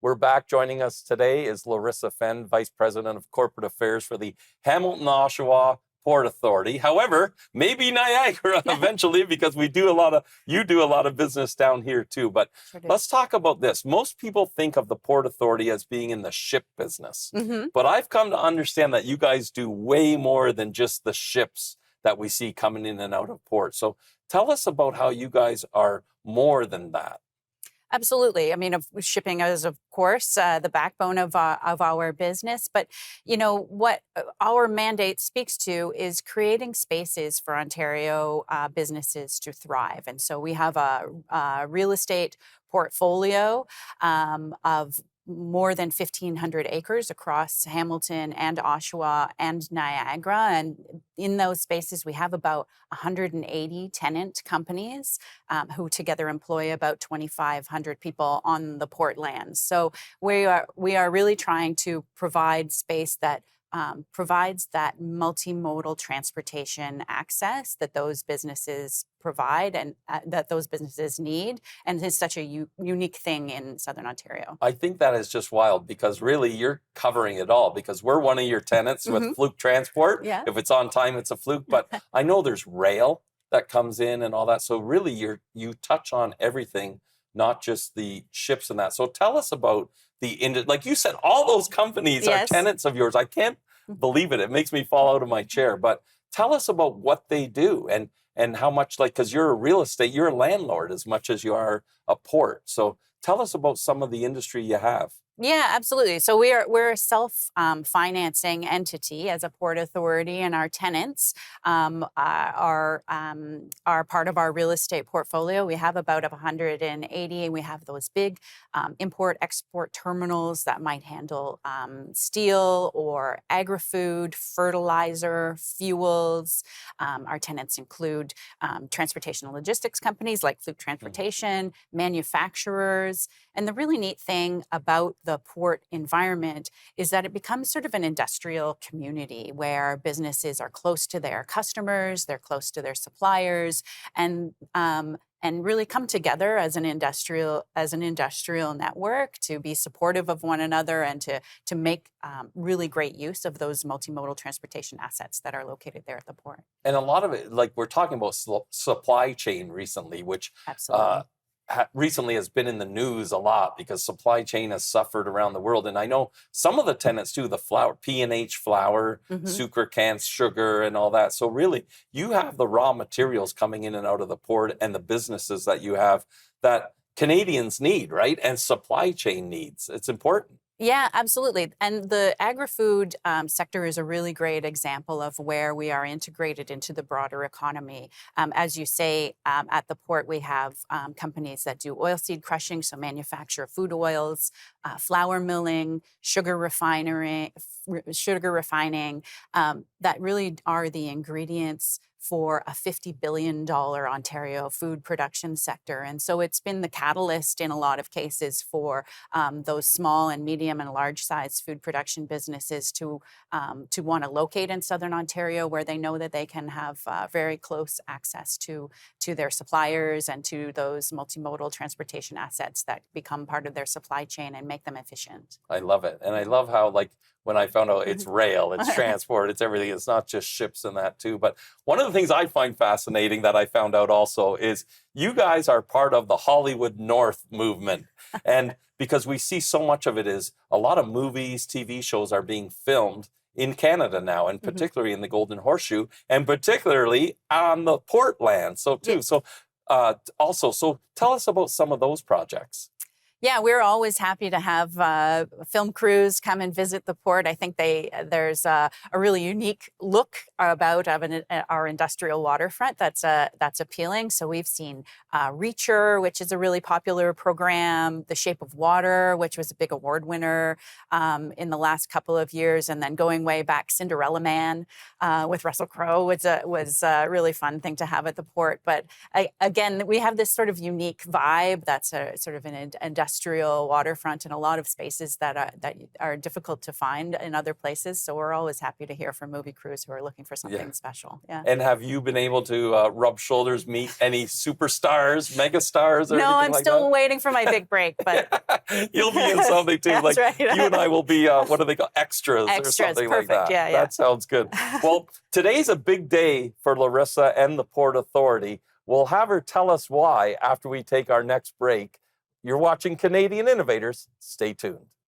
We're back. Joining us today is Larissa Fenn, Vice President of Corporate Affairs for the Hamilton Oshawa Port Authority. However, maybe Niagara eventually, because you do a lot of business down here too. But let's talk about this. Most people think of the Port Authority as being in the ship business. But I've come to understand that you guys do way more than just the ships that we see coming in and out of port. So tell us about how you guys are more than that. Absolutely. I mean, shipping is, of course, the backbone of our business. But, you know, what our mandate speaks to is creating spaces for Ontario businesses to thrive. And so we have a real estate portfolio of more than 1,500 acres across Hamilton and Oshawa and Niagara. And in those spaces, we have about 180 tenant companies who together employ about 2,500 people on the port lands. So we are really trying to provide space that provides that multimodal transportation access that those businesses provide and that those businesses need, and is such a unique thing in Southern Ontario. I think that is just wild, because really you're covering it all, because we're one of your tenants with Fluke Transport. Yeah. If it's on time, it's a Fluke, but I know there's rail that comes in and all that. So really you touch on everything, not just the ships and that. So tell us about like you said, all those companies are tenants of yours. I can't believe it. It makes me fall out of my chair. But tell us about what they do and how much, like, because you're you're a landlord as much as you are a port. So tell us about some of the industry you have. Yeah, absolutely. So we're a self-financing entity as a port authority, and our tenants are part of our real estate portfolio. We have about 180, and we have those big import-export terminals that might handle steel or agri-food, fertilizer, fuels. Our tenants include transportation and logistics companies like Fluke Transportation, manufacturers. And the really neat thing about the port environment is that it becomes sort of an industrial community where businesses are close to their customers, they're close to their suppliers, and really come together as an industrial network to be supportive of one another and to make really great use of those multimodal transportation assets that are located there at the port. And a lot of it, like we're talking about supply chain recently, which absolutely. Recently has been in the news a lot because supply chain has suffered around the world. And I know some of the tenants too, the flour, P&H flour, sucre cans, sugar, and all that. So really, you have the raw materials coming in and out of the port and the businesses that you have that Canadians need, right? And supply chain needs. It's important. Yeah, absolutely. And the agri-food sector is a really great example of where we are integrated into the broader economy. As you say, at the port, we have companies that do oilseed crushing, so manufacture food oils, flour milling, sugar refining, that really are the ingredients for a $50 billion Ontario food production sector. And so it's been the catalyst in a lot of cases for those small and medium and large size food production businesses to want to locate in Southern Ontario, where they know that they can have very close access to their suppliers and to those multimodal transportation assets that become part of their supply chain and make them efficient. I love it. And I love how, like, when I found out it's rail, it's transport, it's everything. It's not just ships and that too. But one of the things I find fascinating that I found out also is you guys are part of the Hollywood North movement. And because we see so much of it is a lot of movies, TV shows are being filmed in Canada now, and particularly in the Golden Horseshoe, and particularly on the port land. So too. So so tell us about some of those projects. Yeah, we're always happy to have film crews come and visit the port. I think there's a really unique look about our industrial waterfront that's appealing. So we've seen Reacher, which is a really popular program, The Shape of Water, which was a big award winner in the last couple of years, and then going way back, Cinderella Man with Russell Crowe was a really fun thing to have at the port. But again, we have this sort of unique vibe that's a sort of an industrial industrial waterfront and a lot of spaces that are difficult to find in other places. So we're always happy to hear from movie crews who are looking for something special. Yeah. And have you been able to rub shoulders, meet any superstars, megastars, or No, I'm anything like still that? waiting for my big break, but You'll be in something too. That's like right. you and I will be, what do they call, extras or Extras, something perfect. like that. Yeah, That sounds good. Well, today's a big day for Larissa and the Port Authority. We'll have her tell us why after we take our next break. You're watching Canadian Innovators. Stay tuned.